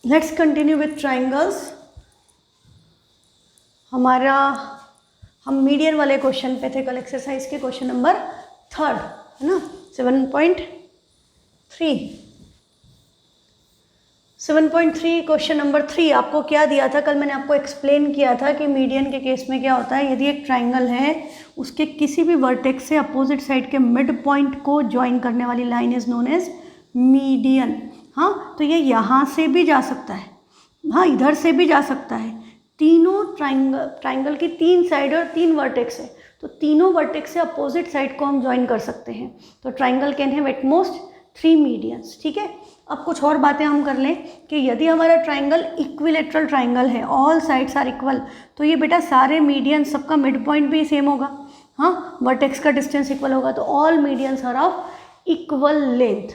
Let's continue with triangles. हम median वाले question पे थे कल, एक्सरसाइज के क्वेश्चन नंबर 3 है ना, 7.3 क्वेश्चन नंबर 3। आपको क्या दिया था कल? मैंने आपको एक्सप्लेन किया था कि मीडियन के केस में क्या होता है, यदि एक ट्राइंगल है उसके किसी भी वर्टेक्स से अपोजिट साइड के मिड पॉइंट को ज्वाइन करने वाली line is known as median. हाँ, तो ये यहाँ से भी जा सकता है, हाँ इधर से भी जा सकता है। तीनों ट्राइंगल की 3 साइड और 3 वर्टेक्स है, तो तीनों वर्टेक्स से अपोजिट साइड को हम ज्वाइन कर सकते हैं। तो triangle can have at most 3 medians. ठीक है, अब कुछ और बातें हम कर लें कि यदि हमारा ट्राइंगल इक्विलेटरल ट्राइंगल है, ऑल साइड्स आर इक्वल, तो ये बेटा सारे मीडियन, सबका मिड पॉइंट भी सेम होगा, हाँ वर्टेक्स का डिस्टेंस इक्वल होगा, तो all medians are of equal length.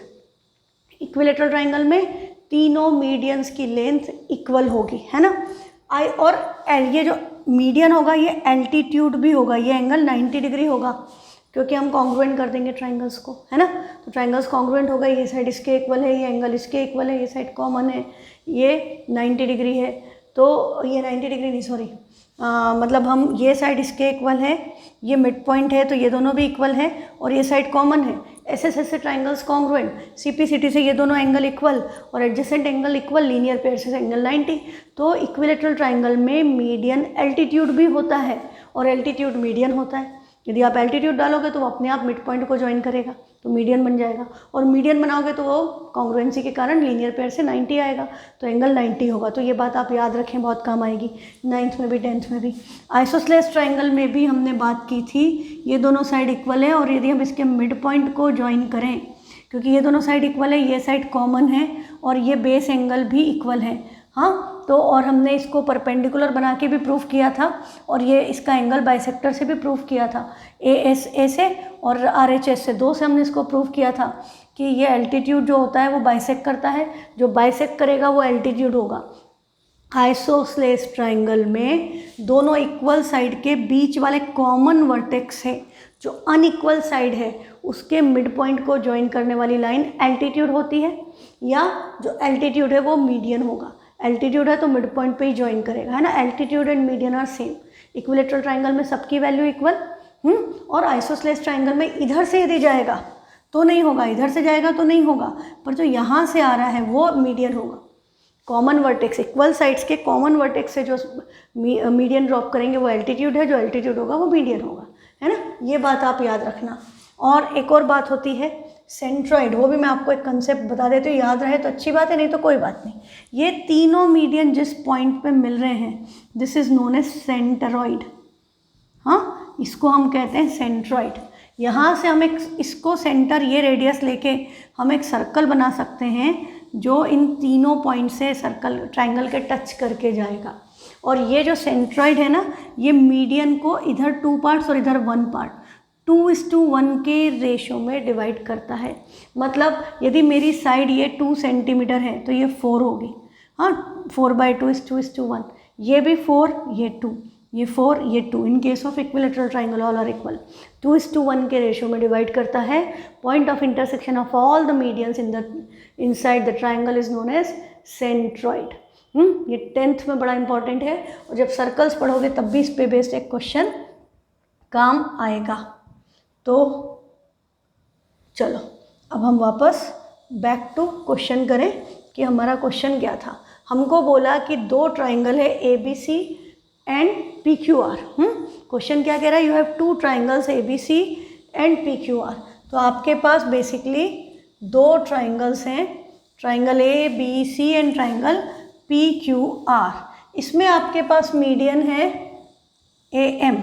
Equilateral triangle में तीनों मीडियंस की लेंथ इक्वल होगी, है ना। और ये जो मीडियन होगा ये एल्टीट्यूड भी होगा, ये एंगल 90 डिग्री होगा, क्योंकि हम कॉन्ग्रुएंट कर देंगे ट्राइंगल्स को, है ना। तो ट्राइंगल्स कॉन्ग्रुएंट होगा, ये साइड इसके इक्वल है, ये एंगल इसके इक्वल है, ये साइड कॉमन है, ये 90 डिग्री है, तो ये 90 डिग्री नहीं, सॉरी, मतलब हम ये साइड इसके इक्वल है, ये मिड पॉइंट है, तो ये दोनों भी इक्वल है, और ये साइड कॉमन है। ऐसे ऐसे ट्राइंगल्स कॉन्ग्रुएंट, CPCT से ये दोनों एंगल इक्वल और adjacent angle equal, linear pair से एंगल 90। तो इक्विलेटरल ट्राइंगल में मीडियन एल्टीट्यूड भी होता है और एल्टीट्यूड मीडियन होता है। यदि आप एल्टीट्यूड डालोगे तो वो अपने आप मिड पॉइंट को ज्वाइन करेगा, तो मीडियन बन जाएगा, और मीडियन बनाओगे तो वो कॉन्ग्रुएंसी के कारण लीनियर पेयर से 90 आएगा, तो एंगल 90 होगा। तो ये बात आप याद रखें, बहुत काम आएगी 9th में भी 10th में भी। आइसोसेलेस ट्राइंगल में भी हमने बात की थी, ये दोनों साइड इक्वल है, और यदि हम इसके मिड पॉइंट को ज्वाइन करें, क्योंकि ये दोनों साइड इक्वल है, ये साइड कॉमन है और ये बेस एंगल भी इक्वल है, हाँ, तो और हमने इसको परपेंडिकुलर बना के भी प्रूफ किया था, और ये इसका एंगल बाइसेक्टर से भी प्रूफ किया था, ASA से और RHS से, 2 से हमने इसको प्रूफ किया था कि ये एल्टीट्यूड जो होता है वो बाइसेक्ट करता है, जो बाइसेक्ट करेगा वो एल्टीट्यूड होगा। आइसोसेलेस ट्राइंगल में दोनों इक्वल साइड के बीच वाले कॉमन वर्टेक्स है, जो अनइक्वल साइड है उसके मिड पॉइंट को ज्वाइन करने वाली लाइन एल्टीट्यूड होती है, या जो एल्टीट्यूड है वो मीडियन होगा। एल्टीट्यूड है तो मिड पॉइंट पे ही ज्वाइन करेगा, है ना। Altitude and median are same. Equilateral triangle में सबकी वैल्यू इक्वल, और आइसोसेलेस ट्राइंगल में इधर से यदि जाएगा तो नहीं होगा, इधर से जाएगा तो नहीं होगा, पर जो यहाँ से आ रहा है वो मीडियन होगा। कॉमन वर्टेक्स, इक्वल साइड्स के कॉमन वर्टेक्स से जो मीडियन ड्रॉप करेंगे वो एल्टीट्यूड है, जो एल्टीट्यूड होगा वो मीडियन होगा, है ना। ये बात आप याद रखना। और एक और बात होती है सेंट्रॉइड, वो भी मैं आपको एक कंसेप्ट बता देती हूँ, याद रहे तो अच्छी बात है, नहीं तो कोई बात नहीं। ये तीनों मीडियन जिस पॉइंट पे मिल रहे हैं, दिस इज नोन एज सेंटरॉइड, हाँ इसको हम कहते हैं सेंट्रॉइड। यहाँ से हम एक इसको सेंटर, ये रेडियस लेके हम एक सर्कल बना सकते हैं जो इन तीनों पॉइंट से सर्कल ट्राइंगल के टच करके जाएगा, और ये जो सेंट्रॉइड है ना, ये मीडियन को इधर 2 पार्ट्स और इधर 1 पार्ट 2:1 के रेशो में डिवाइड करता है। मतलब यदि मेरी साइड ये 2 सेंटीमीटर है तो ये 4 होगी, हाँ 4/2 is 2:1, ये भी 4, ये 2, ये 4, ये 2। In case of equilateral triangle all are equal, 2:1 के रेशो में डिवाइड करता है। Point of intersection of all the medians inside the triangle is known as centroid. ये 10th में बड़ा इंपॉर्टेंट है, और जब सर्कल्स पढ़ोगे तब भी इस पे बेस्ड एक क्वेश्चन काम आएगा। तो चलो अब हम वापस बैक टू क्वेश्चन करें कि हमारा क्वेश्चन क्या था। हमको बोला कि 2 ट्राइंगल है ABC एंड PQR। क्वेश्चन क्या कह रहा है, you have 2 triangles ABC and PQR। तो आपके पास बेसिकली 2 ट्राइंगल्स हैं, triangle ABC and triangle PQR। इसमें आपके पास मीडियन है AM,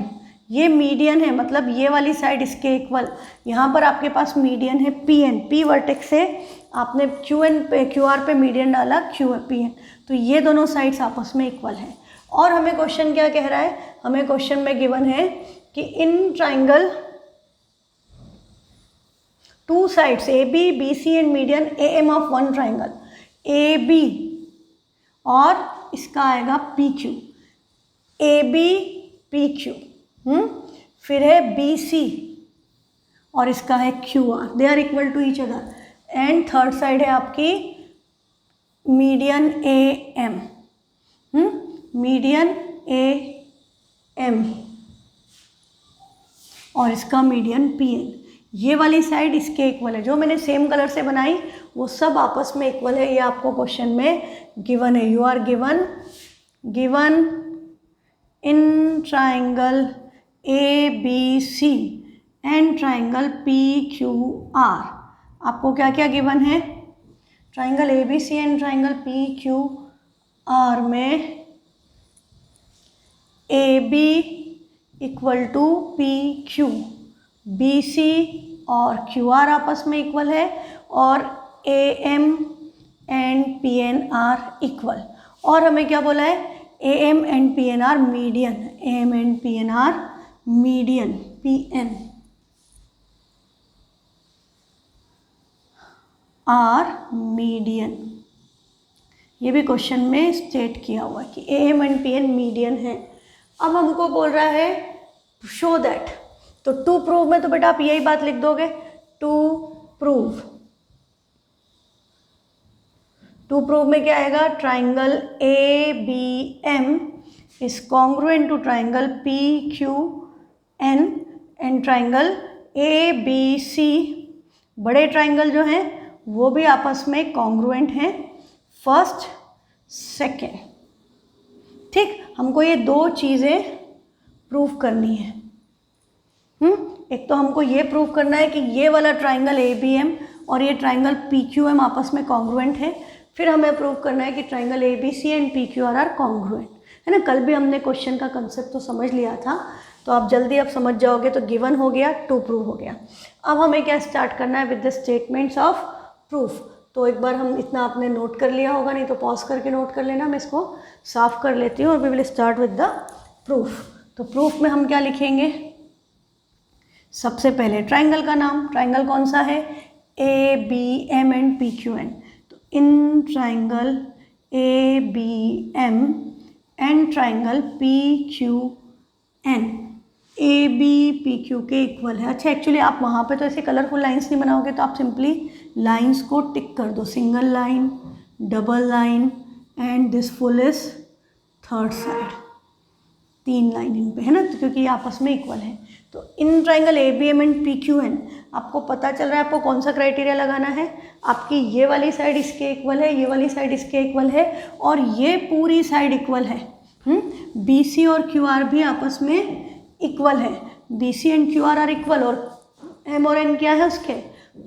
ये मीडियन है, मतलब ये वाली साइड इसके इक्वल। यहाँ पर आपके पास मीडियन है PN, P वर्टेक्स से आपने QR पे मीडियन डाला PN, तो ये दोनों साइड्स आपस में इक्वल हैं। और हमें क्वेश्चन क्या कह रहा है, हमें क्वेश्चन में गिवन है कि in triangle 2 sides AB, BC and median AM of 1 triangle, AB और इसका आएगा PQ, AB PQ, फिर है BC और इसका है QR, they are equal to each other. And third side है आपकी median A M, median A M और इसका मीडियन पी एन। ये वाली साइड इसके इक्वल है, जो मैंने सेम कलर से बनाई वो सब आपस में इक्वल है। ये आपको क्वेश्चन में गिवन है। You are given in triangle A B C and triangle P Q R. आपको क्या क्या गिवन है? Triangle A B C and triangle P Q R में A B equal to P Q, B C और Q R आपस में equal है, और A M and P N are equal. और हमें क्या बोला है? A M and P N are median, A M and P N are median, P N are median. ये भी क्वेश्चन में स्टेट किया हुआ है कि A M and P N median है। अब हमको बोल रहा है शो दैट, तो टू प्रूव में तो बेटा आप यही बात लिख दोगे, टू प्रूव। टू प्रूव में क्या आएगा? Triangle A B M is congruent to triangle P Q N and triangle A B C, बड़े ट्राइंगल जो हैं वो भी आपस में कॉन्ग्रुएंट हैं, फर्स्ट सेकेंड। ठीक, हमको ये दो चीज़ें प्रूव करनी है। एक तो हमको ये प्रूव करना है कि ये वाला ट्राइंगल ए बी एम और ये ट्राइंगल पी क्यू एम आपस में कॉन्ग्रुएंट है। फिर हमें प्रूव करना है कि triangle A B C and P Q R congruent है ना। कल भी हमने क्वेश्चन का कंसेप्ट तो समझ लिया था, तो आप जल्दी अब समझ जाओगे। तो गिवन हो गया, टू प्रूव हो गया। अब हमें क्या स्टार्ट करना है? With the statements of proof. तो एक बार हम इतना आपने नोट कर लिया होगा, नहीं तो पॉज करके नोट कर लेना। मैं इसको साफ कर लेती हूँ और we will start with the proof. तो प्रूफ में हम क्या लिखेंगे? सबसे पहले ट्राइंगल का नाम। ट्राइंगल कौन सा है? A B M and P Q N. तो in triangle A B M and triangle P Q N, A B P Q के इक्वल है। अच्छा, एक्चुअली आप वहाँ पे तो ऐसे कलरफुल लाइंस नहीं बनाओगे, तो आप सिंपली लाइंस को टिक कर दो, single line, double line and this full is third side, 3 line in पे है ना, तो क्योंकि ये आपस में इक्वल है। तो in triangle A B M and P Q N आपको पता चल रहा है आपको कौन सा क्राइटेरिया लगाना है? आपकी ये वाली साइड इसके इक्वल है, ये वाली साइड इसके इक्वल है, और ये पूरी साइड इक्वल है। बी सी और क्यू आर भी आपस में इक्वल है। B C and Q R equal, और एम और एन क्या है उसके?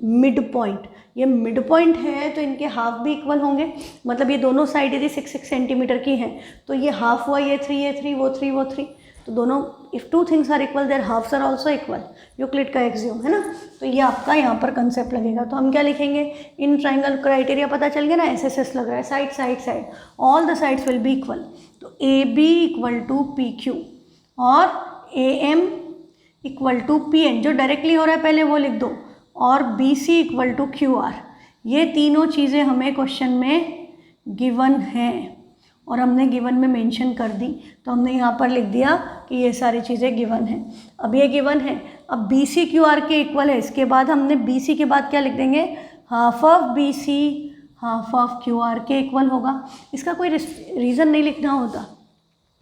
Mid point. ये मिड पॉइंट है तो इनके हाफ भी इक्वल होंगे। मतलब ये दोनों साइड यदि 6 सेंटीमीटर की हैं तो ये हाफ हुआ, ये 3, ये 3, वो 3, वो 3, तो दोनों if 2 things are equal their halves are also equal, Euclid का एक्सियोम है ना। तो ये आपका यहाँ पर कंसेप्ट लगेगा। तो हम क्या लिखेंगे? इन ट्राइंगल क्राइटेरिया पता चल गया ना, एस लग रहा है, side side side, all the sides will be equal. तो A B equal to P Q और A M equal to P N, जो डायरेक्टली हो रहा है पहले वो लिख दो, और B C equal to Q R. ये तीनों चीज़ें हमें क्वेश्चन में गिवन हैं और हमने गिवन में मेंशन कर दी। तो हमने यहाँ पर लिख दिया कि ये सारी चीज़ें गिवन हैं। अब ये गिवन है, अब बी सी क्यू आर के इक्वल है। इसके बाद हमने बी सी के बाद क्या लिख देंगे? Half of B C half of Q R के इक्वल होगा। इसका कोई रीज़न नहीं लिखना होता,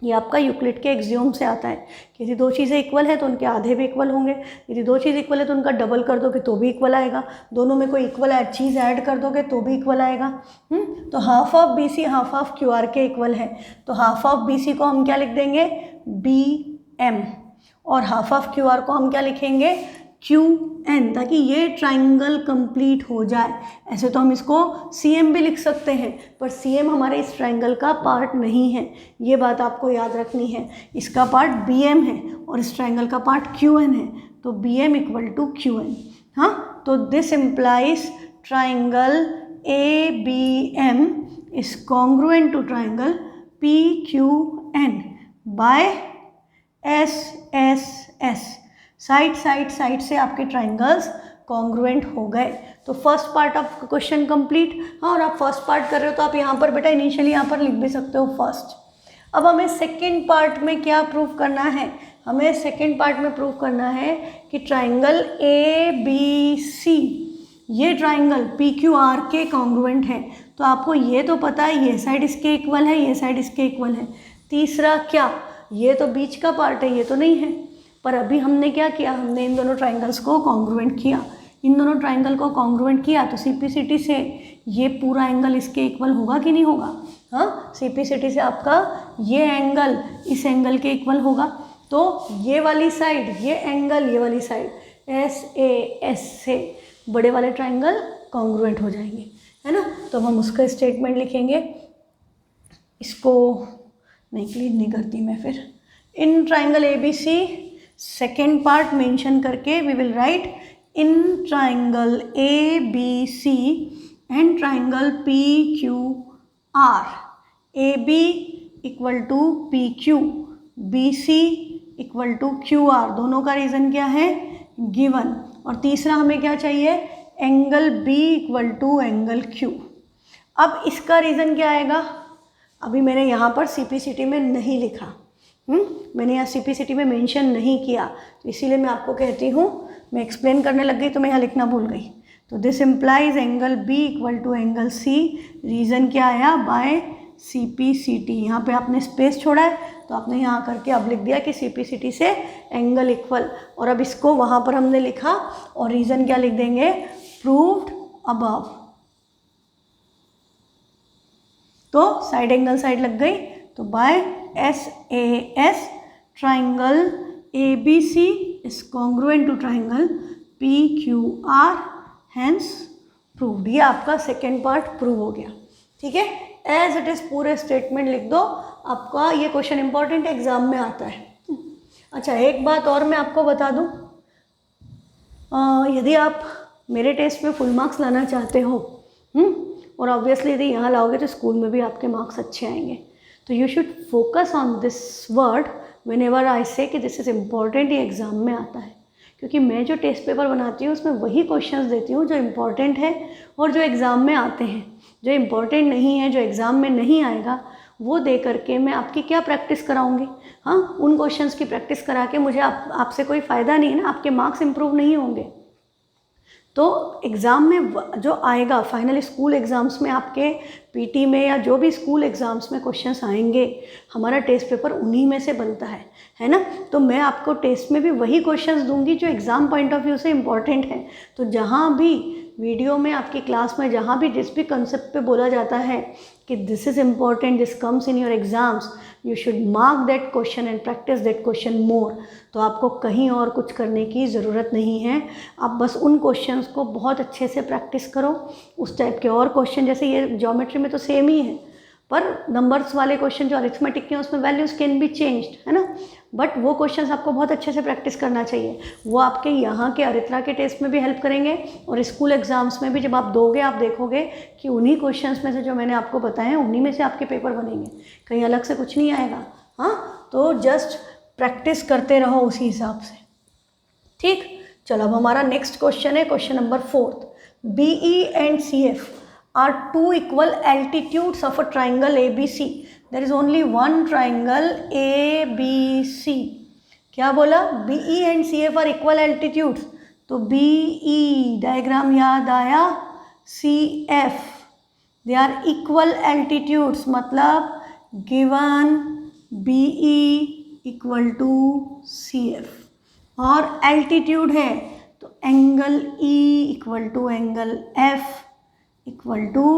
ये आपका यूक्लिड के एक्सियोम से आता है कि यदि दो चीज़ें इक्वल है तो उनके आधे भी इक्वल होंगे, यदि दो चीज़ इक्वल है तो उनका डबल कर दोगे तो भी इक्वल आएगा, दोनों में कोई इक्वल चीज़ ऐड कर दोगे तो भी इक्वल आएगा। तो half of B C half of Q R के इक्वल है। तो हाफ ऑफ बी सी को हम क्या लिख देंगे? बी एम, और हाफ ऑफ क्यू आर को हम क्या लिखेंगे? क्यू एन, ताकि ये ट्राइंगल कंप्लीट हो जाए। ऐसे तो हम इसको सी एम भी लिख सकते हैं, पर सी एम हमारे इस ट्राइंगल का पार्ट नहीं है, ये बात आपको याद रखनी है। इसका पार्ट बी एम है और इस ट्राइंगल का पार्ट क्यू एन है। तो B M equal to Q N. हाँ, तो this implies triangle A B M is congruent to triangle P Q N by S S S. Side side side से आपके ट्राइंगल्स कॉन्ग्रुएंट हो गए। तो first part of question complete. हाँ, और आप फर्स्ट पार्ट कर रहे हो तो आप यहाँ पर बेटा इनिशियली यहाँ पर लिख भी सकते हो फर्स्ट। अब हमें सेकेंड पार्ट में क्या प्रूव करना है? हमें सेकेंड पार्ट में प्रूव करना है कि ट्राइंगल ए बी सी, ये ट्राइंगल पी क्यू आर के कॉन्ग्रुएंट है। तो आपको ये तो पता है ये साइड इसके इक्वल है, ये साइड इसके इक्वल है। तीसरा क्या, ये तो बीच का पार्ट है, ये तो नहीं है। पर अभी हमने क्या किया, हमने इन दोनों ट्राइंगल्स को कॉन्ग्रुएंट किया। इन दोनों ट्राइंगल को कॉन्ग्रुएंट किया तो सीपीसीटी से ये पूरा एंगल इसके इक्वल होगा कि नहीं होगा? हाँ, सीपीसीटी से आपका ये एंगल इस एंगल के इक्वल होगा। तो ये वाली साइड, ये एंगल, ये वाली साइड SAS से बड़े वाले ट्राइंगल कॉन्ग्रुएंट हो जाएंगे, है ना। तो अब हम उसका स्टेटमेंट लिखेंगे। इसको नहीं क्लीन नहीं करती मैं फिर। In triangle ABC second part mention करके we will write in triangle ABC and triangle PQR, AB equal to PQ, BC equal to QR। दोनों का रीज़न क्या है, गिवन। और तीसरा हमें क्या चाहिए, angle B equal to angle Q। अब इसका रीज़न क्या आएगा, अभी मैंने यहाँ पर सीपीसीटी में नहीं लिखा, मैंने यहाँ सीपीसीटी में मेंशन नहीं किया, तो इसीलिए मैं आपको कहती हूँ, मैं एक्सप्लेन करने लग गई तो मैं यहाँ लिखना भूल गई। तो this implies angle B equal to angle C। Reason क्या आया, बाय CPCT। यहाँ पे आपने स्पेस छोड़ा है तो आपने यहाँ करके अब लिख दिया कि CPCT से एंगल इक्वल। और अब इसको वहाँ पर हमने लिखा और रीज़न क्या लिख देंगे, प्रूव्ड अबव। तो साइड एंगल साइड लग गई, तो by SAS triangle ABC is congruent to triangle PQR, hence proved. ये आपका सेकेंड पार्ट प्रूव हो गया, ठीक है। एज इट इज़ पूरे स्टेटमेंट लिख दो, आपका ये क्वेश्चन इंपॉर्टेंट एग्जाम में आता है। अच्छा, एक बात और मैं आपको बता दूं, यदि आप मेरे टेस्ट में फुल मार्क्स लाना चाहते हो, और ऑब्वियसली यदि यहाँ लाओगे तो स्कूल में भी आपके मार्क्स अच्छे आएंगे, तो you should focus on this word when ever I से कि दिस इज़ इम्पॉर्टेंट, ये एग्ज़ाम में आता है। क्योंकि मैं जो टेस्ट पेपर बनाती हूँ उसमें वही क्वेश्चंस देती हूँ जो इम्पॉर्टेंट है और जो एग्ज़ाम में आते हैं। जो इम्पॉर्टेंट नहीं है, जो एग्ज़ाम में नहीं आएगा, वो दे करके मैं आपकी क्या प्रैक्टिस कराऊंगी? हाँ, उन क्वेश्चंस की प्रैक्टिस करा के मुझे आपसे कोई फ़ायदा नहीं है ना, आपके मार्क्स इंप्रूव नहीं होंगे। तो एग्ज़ाम में जो आएगा, फाइनल स्कूल एग्ज़ाम्स में आपके पीटी में या जो भी स्कूल एग्ज़ाम्स में क्वेश्चंस आएंगे, हमारा टेस्ट पेपर उन्हीं में से बनता है ना। तो मैं आपको टेस्ट में भी वही क्वेश्चंस दूंगी जो एग्ज़ाम पॉइंट ऑफ व्यू से इम्पॉर्टेंट है। तो जहाँ भी वीडियो में, आपकी क्लास में, जहाँ भी जिस भी कंसेप्ट पे बोला जाता है कि this is important, this comes in your exams, you should mark that question and practise that question more. तो आपको कहीं और कुछ करने की ज़रूरत नहीं है, आप बस उन क्वेश्चंस को बहुत अच्छे से प्रैक्टिस करो। उस टाइप के और क्वेश्चन, जैसे ये ज्योमेट्री में तो सेम ही है, पर नंबर्स वाले क्वेश्चन जो अरिथमेटिक के हैं उसमें वैल्यूज़ कैन बी चेंज्ड, है ना। बट वो क्वेश्चंस आपको बहुत अच्छे से प्रैक्टिस करना चाहिए। वो आपके यहाँ के अरिथ्रा के टेस्ट में भी हेल्प करेंगे और स्कूल एग्जाम्स में भी जब आप दोगे, आप देखोगे कि उन्हीं क्वेश्चंस में से जो मैंने आपको बताए हैं उन्हीं में से आपके पेपर बनेंगे, कहीं अलग से कुछ नहीं आएगा। हाँ, तो जस्ट प्रैक्टिस करते रहो उसी हिसाब से, ठीक। चलो, अब हमारा नेक्स्ट क्वेश्चन है question number 4। BE and CF are two equal altitudes of a triangle ABC. There is only one triangle ABC. क्या बोला? BE and CF are equal altitudes. तो BE डायग्राम याद आया, CF they are equal altitudes, मतलब given BE equal to CF और altitude है तो angle E equal to angle F equal to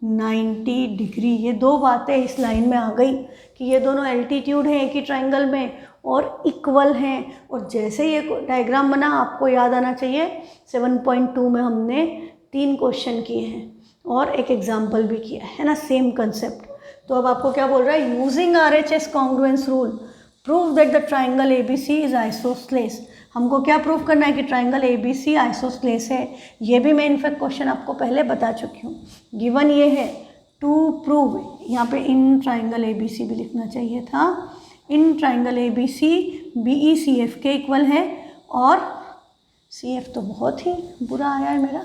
90 degree. ये दो बातें इस लाइन में आ गई कि ये दोनों एल्टीट्यूड हैं एक ही ट्राइंगल में और इक्वल हैं। और जैसे ये डायग्राम बना, आपको याद आना चाहिए 7.2 में हमने 3 क्वेश्चन किए हैं और एक एग्जाम्पल भी किया है ना, सेम कंसेप्ट। तो अब आपको क्या बोल रहा है, using RHS congruence rule prove that the triangle ABC is isosceles. हमको क्या प्रूव करना है कि ट्राइंगल ABC आइसोस्सेलेस है। ये भी मैं इनफैक्ट क्वेश्चन आपको पहले बता चुकी हूँ। गिवन ये है टू प्रूव, यहाँ पे इन ट्राइंगल ABC भी लिखना चाहिए था। इन ट्राइंगल ABC BE CF के इक्वल है और CF तो बहुत ही बुरा आया है मेरा।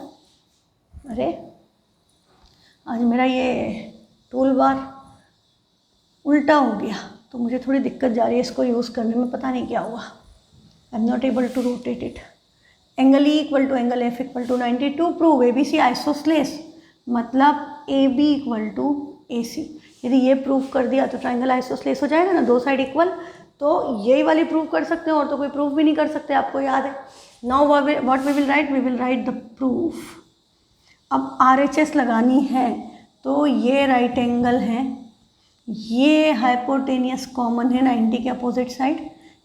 अरे आज मेरा ये टूल बार उल्टा हो गया तो मुझे थोड़ी दिक्कत जा रही है इसको यूज़ करने में, पता नहीं क्या हुआ। I am not able to rotate it. Angle E equal to angle F equal to 90 to prove ABC isosceles, मतलब A B equal to A C. यदि ये प्रूव कर दिया तो ट्राइंगल आइसोसलेस हो जाएगा ना, दो साइड इक्वल। तो यही वाली प्रूव कर सकते हैं और तो कोई प्रूफ भी नहीं कर सकते, आपको याद है। Now what we will write the proof. अब RHS लगानी है तो ये राइट एंगल है, ये हाइपोटेनियस कॉमन है 90 के अपोजिट साइड,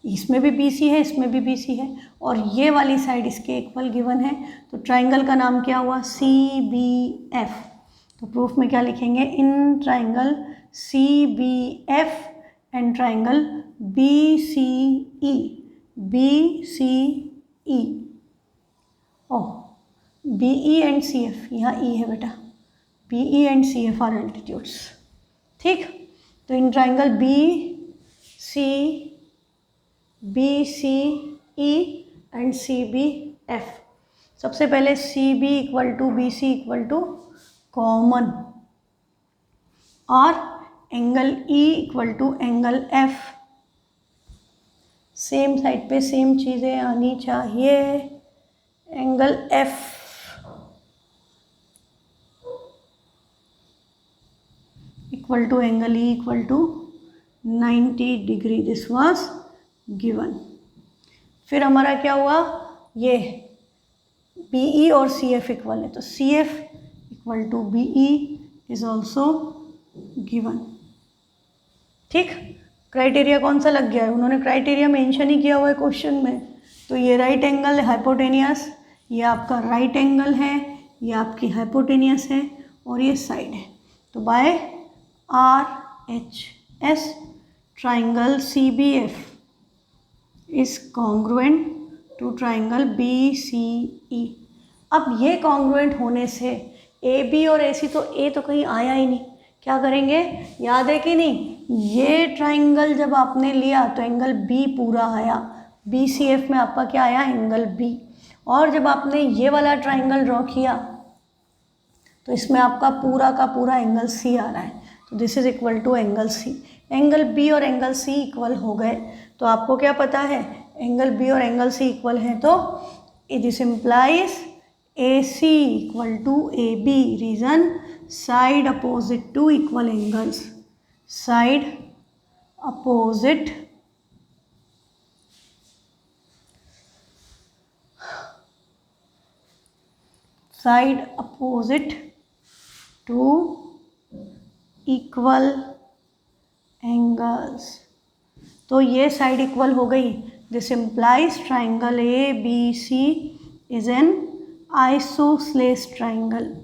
इसमें भी BC है, इसमें भी BC है, और ये वाली साइड इसके इक्वल गिवन है। तो ट्राइंगल का नाम क्या हुआ? CBF। तो प्रूफ में क्या लिखेंगे? In triangle CBF and triangle BCE। BCE oh BE and CF, यहाँ E है बेटा, BE and CF are altitudes, ठीक। तो in triangle BCE and CBF, सबसे पहले CB equal to BC equal to common, और angle E equal to angle F। Same side पे same चीज़ें आनी चाहिए। Angle F equal to angle E equal to 90 degree, this was given. फिर हमारा क्या हुआ? ये BE और CF इक्वल है, तो CF equal to BE is also given, ठीक। क्राइटेरिया कौन सा लग गया है? उन्होंने क्राइटेरिया मेंशन ही किया हुआ है क्वेश्चन में। तो ये राइट एंगल है हाइपोटेनियस, ये आपका राइट एंगल है, ये आपकी हाइपोटेनियस है, और ये साइड है। तो by RHS triangle CBF is congruent to triangle BCE। अब ये कॉन्ग्रुएंट होने से AB और AC, तो A तो कहीं आया ही नहीं, क्या करेंगे? याद है कि नहीं? ये ट्राइंगल जब आपने लिया तो एंगल B पूरा आया, BCF में आपका क्या आया? Angle B। और जब आपने ये वाला ट्राइंगल ड्रॉ किया तो इसमें आपका पूरा का पूरा एंगल C आ रहा है, तो this is equal to angle C। Angle B और एंगल C इक्वल हो गए, तो आपको क्या पता है? एंगल B और एंगल C इक्वल है, तो this implies AC equal to AB। Reason, side opposite to equal angles, side opposite to equal angles. तो ये साइड इक्वल हो गई, this implies triangle ABC is an isosceles triangle.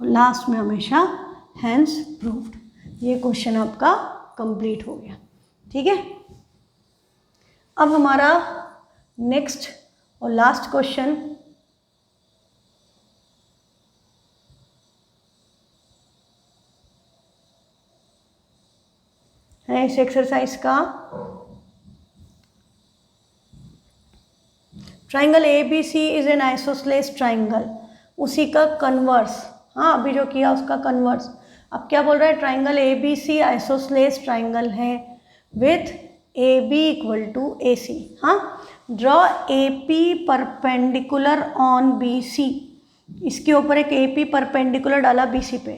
Last में हमेशा hence proved. ये question आपका complete हो गया, ठीक है। अब हमारा नेक्स्ट और लास्ट क्वेश्चन है इस एक्सरसाइज का। Triangle ABC is an isosceles triangle, उसी का कन्वर्स, हाँ अभी जो किया उसका कन्वर्स। अब क्या बोल रहा है? ट्राइंगल ABC आइसोसलेस ट्राइंगल है with AB equal to AC। हाँ, draw AP perpendicular on BC, इसके ऊपर एक AP परपेंडिकुलर डाला BC पे,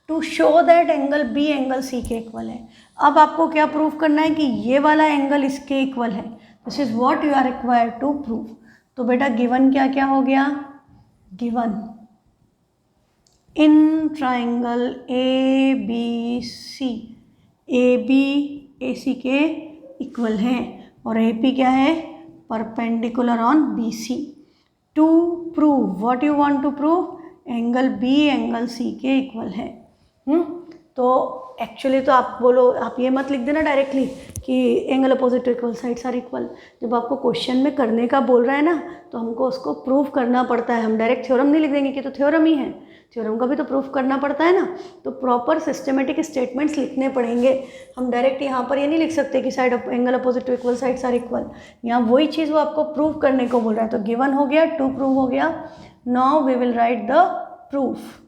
to show that angle B angle C के इक्वल है। अब आपको क्या प्रूव करना है? कि ये वाला एंगल इसके इक्वल है। This is what you are required to prove. तो बेटा गिवन क्या क्या हो गया? Given in triangle ABC, AB AC के इक्वल है, और AP क्या है? Perpendicular on BC। To prove, what you want to prove? Angle B angle C के इक्वल है। तो एक्चुअली तो आप बोलो, आप ये मत लिख देना डायरेक्टली कि angle opposite to equal sides are equal. जब आपको क्वेश्चन में करने का बोल रहा है ना, तो हमको उसको प्रूव करना पड़ता है। हम डायरेक्ट थ्योरम नहीं लिख देंगे कि तो थ्योरम ही है, थ्योरम का भी तो प्रूफ करना पड़ता है ना। तो प्रॉपर सिस्टमेटिक स्टेटमेंट्स लिखने पड़ेंगे। हम डायरेक्ट यहाँ पर ये नहीं लिख सकते कि side angle opposite to equal sides are equal. यहाँ वही चीज़ वो आपको प्रूव करने को बोल रहा है। तो गिवन हो गया, टू प्रूव हो गया। Now we will write the proof.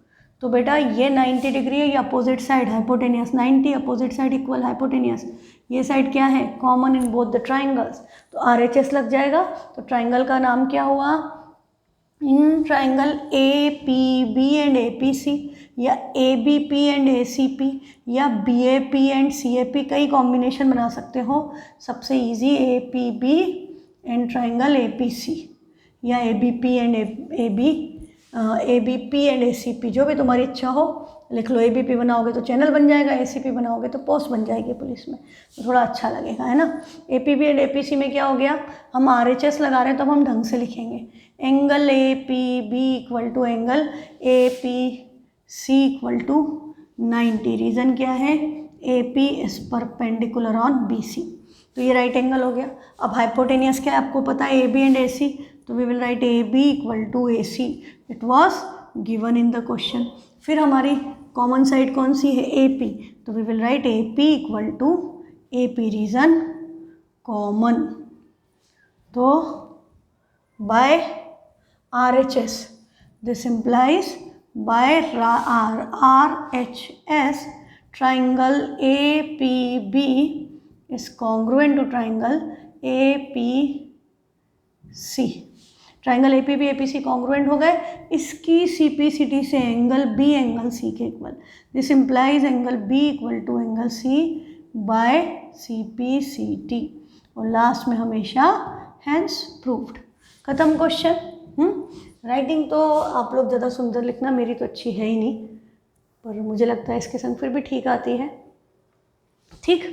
तो बेटा ये 90 डिग्री है, ये opposite side hypotenuse, 90 opposite side equal hypotenuse. ये साइड क्या है? Common in both the triangles. तो RHS लग जाएगा। तो ट्राइंगल का नाम क्या हुआ? In triangle A P B and A P C, या A B P and A C P, या B A P and C A P, कई कॉम्बिनेशन बना सकते हो। सबसे easy A P B and triangle A P C, या A B P and A B P and A C P, जो भी तुम्हारी इच्छा हो लिख लो। ए बी पी बनाओगे तो चैनल बन जाएगा, ए सी पी बनाओगे तो पोस्ट बन जाएगी पुलिस में, तो थोड़ा अच्छा लगेगा, है ना। A P B and A P C में क्या हो गया, हम आर एच एस लगा रहे हैं तो हम ढंग से लिखेंगे, angle A P B equal to angle A P C equal to 90। Reason क्या है, A P is perpendicular on B C, तो ये राइट एंगल हो गया। अब हाइपोटेनियस क्या है आपको पता है, A B and A C, तो we will write A B equal to A C, it was given in the question. फिर हमारी कॉमन साइड कौन सी है, ए पी, तो we will write A P equal to A P, reason common, तो by R H S, this implies by R H S triangle APB is congruent to triangle APC। Triangle APB APC congruent हो गए, इसकी CPCT से angle B angle C के इक्वल, this implies angle B equal to angle C by CPCT, और last में हमेशा hence proved. खत्म क्वेश्चन। राइटिंग तो आप लोग ज़्यादा सुंदर लिखना, मेरी तो अच्छी है ही नहीं, पर मुझे लगता है इसके संग फिर भी ठीक आती है। ठीक,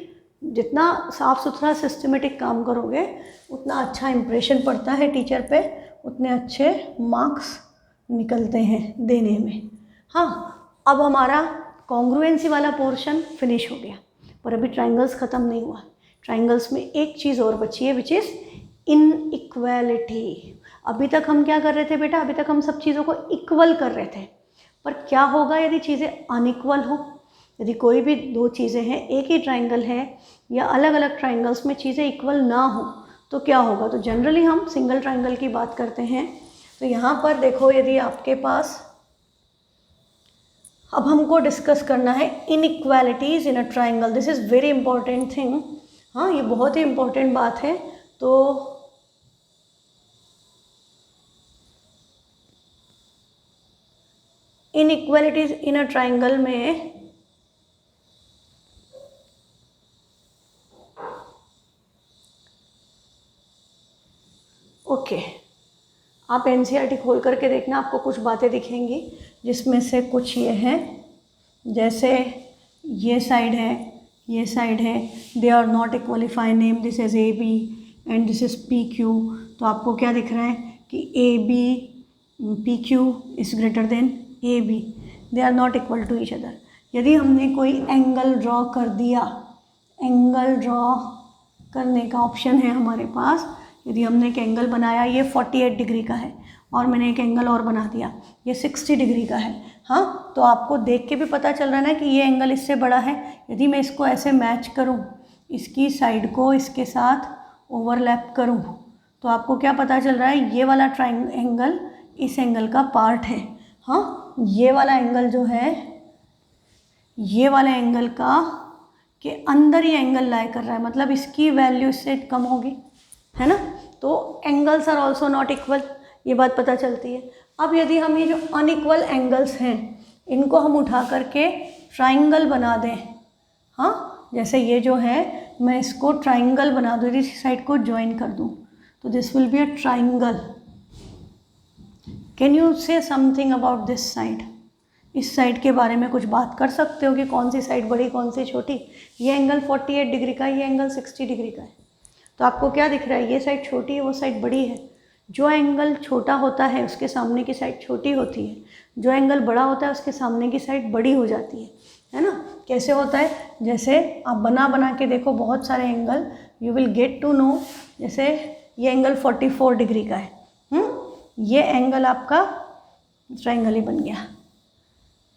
जितना साफ़ सुथरा सिस्टमेटिक काम करोगे उतना अच्छा इम्प्रेशन पड़ता है टीचर पे, उतने अच्छे मार्क्स निकलते हैं देने में। हाँ, अब हमारा कॉन्ग्रुएंसी वाला पोर्शन फिनिश हो गया, पर अभी ट्राइंगल्स ख़त्म नहीं हुआ। ट्राइंगल्स में एक चीज़ और बची है, विच इज़ इनइक्वालिटी। अभी तक हम क्या कर रहे थे बेटा, अभी तक हम सब चीज़ों को इक्वल कर रहे थे, पर क्या होगा यदि चीज़ें अनइक्वल हो। यदि कोई भी दो चीज़ें हैं, एक ही ट्राइंगल है या अलग अलग ट्राइंगल्स में चीज़ें इक्वल ना हो तो क्या होगा। तो जनरली हम सिंगल ट्राइंगल की बात करते हैं। तो यहाँ पर देखो, यदि आपके पास, अब हमको डिस्कस करना है inequalities in a triangle. This is very important thing. हाँ, ये बहुत ही इंपॉर्टेंट बात है। तो इनइक्वालिटीज़ इन अ ट्राइंगल में ओके, आप एनसीईआरटी खोल करके देखना, आपको कुछ बातें दिखेंगी जिसमें से कुछ ये हैं, जैसे ये साइड है, ये साइड है, they are not equally fine, name this is A B and this is P Q. तो आपको क्या दिख रहा है कि A B P Q is greater than A B, they are not equal to each other. यदि हमने कोई एंगल ड्रॉ कर दिया, एंगल ड्रॉ करने का ऑप्शन है हमारे पास। यदि हमने एक एंगल बनाया, ये 48 डिग्री का है, और मैंने एक एंगल और बना दिया, ये 60 डिग्री का है। हाँ, तो आपको देख के भी पता चल रहा है ना कि ये एंगल इससे बड़ा है। यदि मैं इसको ऐसे मैच करूँ, इसकी साइड को इसके साथ ओवरलैप करूँ, तो आपको क्या पता चल रहा है, ये वाला एंगल इस एंगल का पार्ट है। हाँ, ये वाला एंगल जो है, ये वाला एंगल का के अंदर ये एंगल लाई कर रहा है, मतलब इसकी वैल्यू इससे कम होगी, है ना। तो angles are also not equal, ये बात पता चलती है। अब यदि हम ये जो अनइक्वल एंगल्स हैं, इनको हम उठा करके ट्राइंगल बना दें, हाँ, जैसे ये जो है, मैं इसको ट्राइंगल बना दूँ, इस साइड को ज्वाइन कर दूँ, तो this will be a triangle. Can you से समथिंग अबाउट दिस साइड? इस साइड के बारे में कुछ बात कर सकते हो कि कौन सी साइड बड़ी, कौन सी छोटी? ये एंगल 48 डिग्री का, ये एंगल 60 डिग्री का है, तो आपको क्या दिख रहा है, ये साइड छोटी है, वो साइड बड़ी है। जो एंगल छोटा होता है उसके सामने की साइड छोटी होती है, जो एंगल बड़ा होता है उसके सामने की साइड बड़ी हो जाती है ना। कैसे होता है, जैसे आप बना के देखो बहुत सारे angle, you will get to know. जैसे ये एंगल 44 डिग्री का है, ये एंगल आपका ट्राइंगल ही बन गया।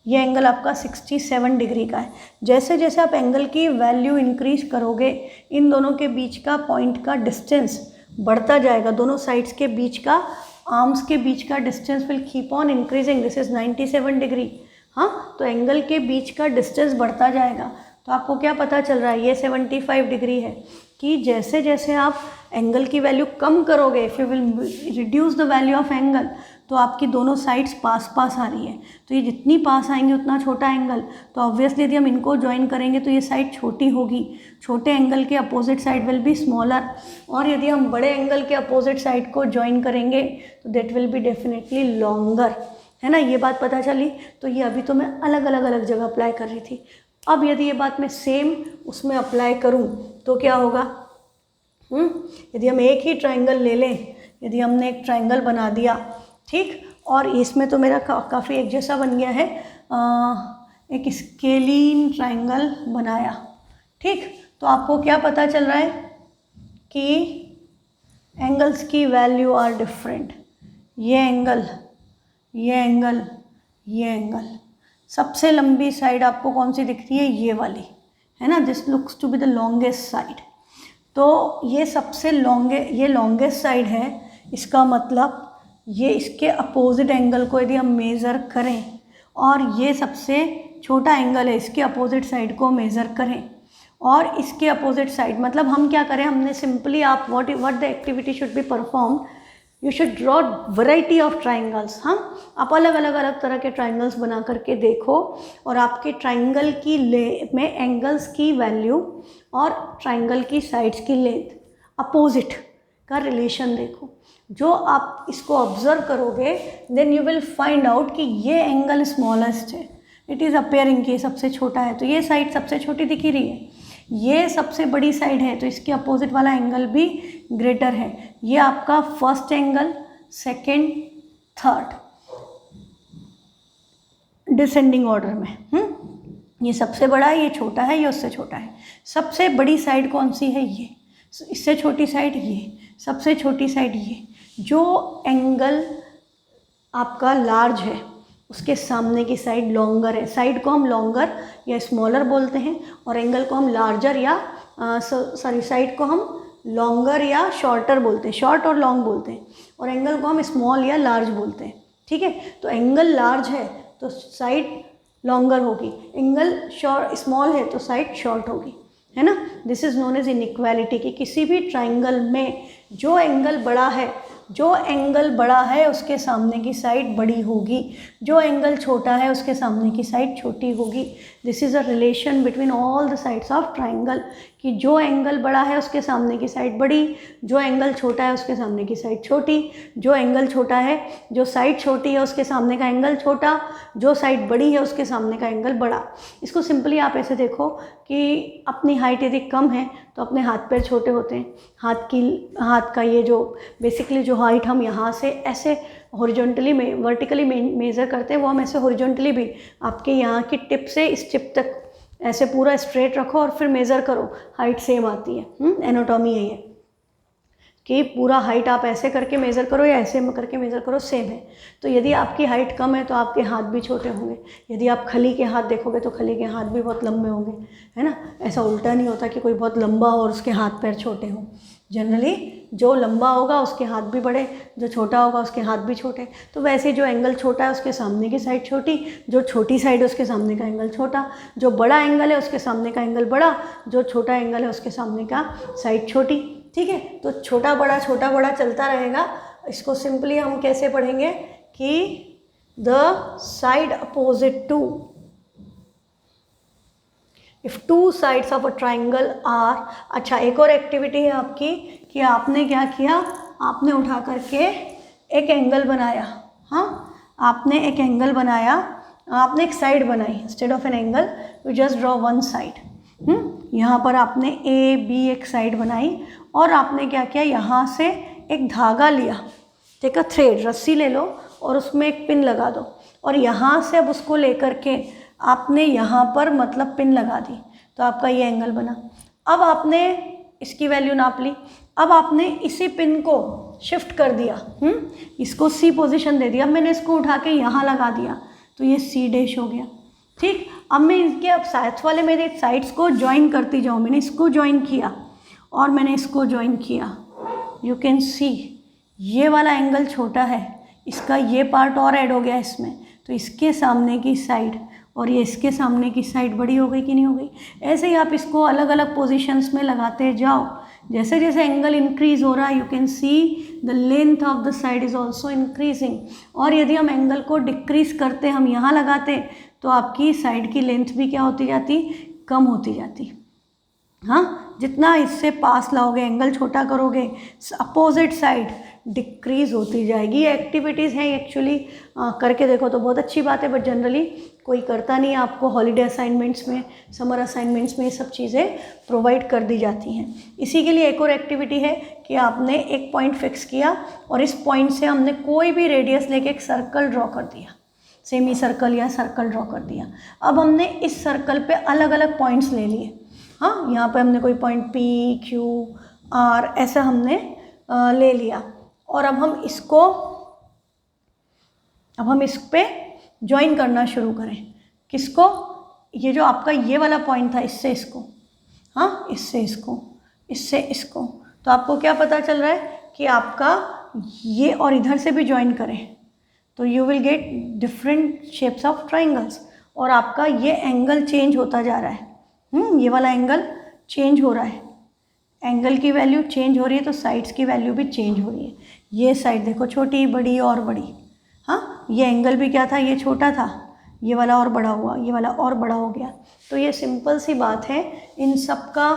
ये एंगल आपका 67 डिग्री का है। जैसे जैसे आप एंगल की वैल्यू इंक्रीज करोगे, इन दोनों के बीच का पॉइंट का डिस्टेंस बढ़ता जाएगा, दोनों साइड्स के बीच का, आर्म्स के बीच का distance will keep on increasing. This is 97 degree. हाँ, तो एंगल के बीच का डिस्टेंस बढ़ता जाएगा। तो आपको क्या पता चल रहा है, ये 75 डिग्री है, कि जैसे जैसे आप एंगल की वैल्यू कम करोगे, if you will reduce the value of angle, तो आपकी दोनों साइड्स पास पास आ रही है, तो ये जितनी पास आएंगे उतना छोटा एंगल, तो ऑब्वियसली यदि हम इनको ज्वाइन करेंगे तो ये साइड छोटी होगी, छोटे एंगल के opposite side will be smaller, और यदि हम बड़े एंगल के अपोजिट साइड को ज्वाइन करेंगे तो that will be definitely longer, है ना, ये बात पता चली। तो ये अभी तो मैं अलग अलग जगह अप्लाई कर रही थी, अब यदि ये बात मैं सेम उसमें अप्लाई करूँ तो क्या होगा, यदि हम एक ही ट्राइंगल ले लें, यदि हमने एक ट्राइंगल बना दिया, ठीक, और इसमें तो मेरा काफ़ी एक जैसा बन गया है, एक स्केलीन ट्राइंगल बनाया, ठीक, तो आपको क्या पता चल रहा है कि एंगल्स की वैल्यू आर डिफरेंट, ये एंगल, ये एंगल, ये एंगल, सबसे लंबी साइड आपको कौन सी दिख रही है, ये वाली, है ना, this looks to be the longest side, तो ये सबसे ये लॉन्गेस्ट साइड है, इसका मतलब ये इसके अपोजिट एंगल को यदि हम मेज़र करें और ये सबसे छोटा एंगल है, इसके अपोजिट साइड को मेज़र करें और इसके अपोजिट साइड, मतलब हम क्या करें, हमने सिंपली आप what the activity should be performed, you should draw variety of triangles, हाँ, आप अलग तरह के ट्राइंगल्स बना करके देखो और आपके ट्राइंगल की में एंगल्स की वैल्यू और ट्राइंगल की साइड्स की लेंथ अपोजिट का रिलेशन देखो, जो आप इसको ऑब्जर्व करोगे then you will find out कि ये एंगल स्मॉलेस्ट है, इट इज़ अपेयरिंग कि ये सबसे छोटा है, तो ये साइड सबसे छोटी दिख ही रही है, ये सबसे बड़ी साइड है तो इसके अपोजिट वाला एंगल भी ग्रेटर है, ये आपका first angle, second, third, descending order में, ये सबसे बड़ा है, ये छोटा है, ये उससे छोटा है, सबसे बड़ी साइड कौन सी है, ये, इससे छोटी साइड ये, सबसे छोटी साइड ये, जो एंगल आपका लार्ज है उसके सामने की साइड लॉन्गर है, साइड को हम लॉन्गर या स्मॉलर बोलते हैं और एंगल को हम लार्जर या साइड को हम लॉन्गर या शॉर्टर बोलते हैं, शॉर्ट और लॉन्ग बोलते हैं, और एंगल को हम स्मॉल या लार्ज बोलते हैं, ठीक है, तो एंगल लार्ज है तो साइड लॉन्गर होगी, एंगल स्मॉल है तो साइड शॉर्ट होगी, है ना, this is known as inequality, कि किसी भी ट्राइंगल में जो एंगल बड़ा है उसके सामने की साइड बड़ी होगी, जो एंगल छोटा है उसके सामने की साइड छोटी होगी, this is a relation between all the sides of triangle, कि जो एंगल बड़ा है उसके सामने की साइड बड़ी, जो एंगल छोटा है उसके सामने की साइड छोटी, जो एंगल छोटा है, जो साइड छोटी है उसके सामने का एंगल छोटा, जो साइड बड़ी है उसके सामने का एंगल बड़ा। इसको सिंपली आप ऐसे देखो कि अपनी हाइट यदि कम है तो अपने हाथ पैर छोटे होते हैं, हाथ का ये जो बेसिकली जो हाइट हम यहाँ से ऐसे हॉरिजॉन्टली में वर्टिकली मेज़र करते हैं, वो हम ऐसे हॉरिजॉन्टली भी आपके यहाँ की टिप से इस टिप तक ऐसे पूरा स्ट्रेट रखो और फिर मेज़र करो, हाइट सेम आती है, एनाटॉमी है ये, कि पूरा हाइट आप ऐसे करके मेज़र करो या ऐसे करके मेज़र करो, सेम है। तो यदि आपकी हाइट कम है तो आपके हाथ भी छोटे होंगे, यदि आप खली के हाथ देखोगे तो खली के हाथ भी बहुत लंबे होंगे, है ना, ऐसा उल्टा नहीं होता कि कोई बहुत लंबा हो और उसके हाथ पैर छोटे हों, जनरली जो लंबा होगा उसके हाथ भी बड़े, जो छोटा होगा उसके हाथ भी छोटे, तो वैसे जो एंगल छोटा है उसके सामने की साइड छोटी, जो छोटी साइड है उसके सामने का एंगल छोटा, जो बड़ा एंगल है उसके सामने का एंगल बड़ा, जो छोटा एंगल है उसके सामने का साइड छोटी, ठीक है, तो छोटा बड़ा चलता रहेगा। इसको सिंपली हम कैसे पढ़ेंगे कि the side opposite to, if two sides of a triangle are, अच्छा एक और एक्टिविटी है आपकी कि आपने क्या किया, आपने उठा करके एक एंगल बनाया, हाँ, आपने एक एंगल बनाया, आपने एक साइड बनाई, instead of an angle you just draw one side, यहाँ पर आपने ए बी एक साइड बनाई और आपने क्या किया, यहाँ से एक धागा लिया, टेक अ थ्रेड, रस्सी ले लो और उसमें एक पिन लगा दो और यहाँ से अब उसको लेकर के आपने यहाँ पर मतलब पिन लगा दी, तो आपका ये एंगल बना। अब आपने इसकी वैल्यू नाप ली, अब आपने इसी पिन को शिफ्ट कर दिया, इसको सी पोजीशन दे दिया, अब मैंने इसको उठा के यहाँ लगा दिया तो ये सी डैश हो गया, ठीक। अब मैं इनके अब साथ वाले मेरे साइड्स को ज्वाइन करती जाऊँ, मैंने इसको ज्वाइन किया और मैंने इसको ज्वाइन किया, यू कैन सी ये वाला एंगल छोटा है, इसका ये पार्ट और ऐड हो गया इसमें, तो इसके सामने की साइड और ये इसके सामने की साइड बड़ी हो गई कि नहीं हो गई। ऐसे ही आप इसको अलग अलग पोजीशंस में लगाते जाओ, जैसे जैसे एंगल इंक्रीज हो रहा है you can see the length of the side is also increasing. और यदि हम एंगल को डिक्रीज करते, हम यहाँ लगाते, तो आपकी साइड की लेंथ भी क्या होती जाती, कम होती जाती। हाँ, जितना इससे पास लाओगे, एंगल छोटा करोगे, अपोजिट साइड डिक्रीज होती जाएगी। ये एक्टिविटीज़ हैं एक्चुअली, करके देखो तो बहुत अच्छी बात है, बट जनरली कोई करता नहीं है। आपको हॉलीडे असाइनमेंट्स में, समर असाइनमेंट्स में ये सब चीज़ें प्रोवाइड कर दी जाती हैं। इसी के लिए एक और एक्टिविटी है कि आपने एक पॉइंट फिक्स किया और इस पॉइंट से हमने कोई भी रेडियस लेके एक सर्कल ड्रॉ कर दिया, सेमी सर्कल या सर्कल ड्रॉ कर दिया। अब हमने इस सर्कल पे अलग अलग पॉइंट्स ले लिए। हाँ, यहाँ पे हमने कोई पॉइंट P, Q, R ऐसा हमने ले लिया और अब हम इस पे ज्वाइन करना शुरू करें। किसको? ये जो आपका ये वाला पॉइंट था, इससे इसको, हाँ, इससे इसको, इससे इसको। तो आपको क्या पता चल रहा है कि आपका ये और इधर से भी ज्वाइन करें तो you will get different shapes of triangles. और आपका ये एंगल चेंज होता जा रहा है, ये वाला एंगल चेंज हो रहा है, एंगल की वैल्यू चेंज हो रही है तो साइड्स की वैल्यू भी चेंज हो रही है। ये साइड देखो, छोटी, बड़ी और बड़ी। हाँ, ये एंगल भी क्या था, ये छोटा था, ये वाला और बड़ा हुआ, ये वाला और बड़ा हो गया। तो ये सिंपल सी बात है। इन सब का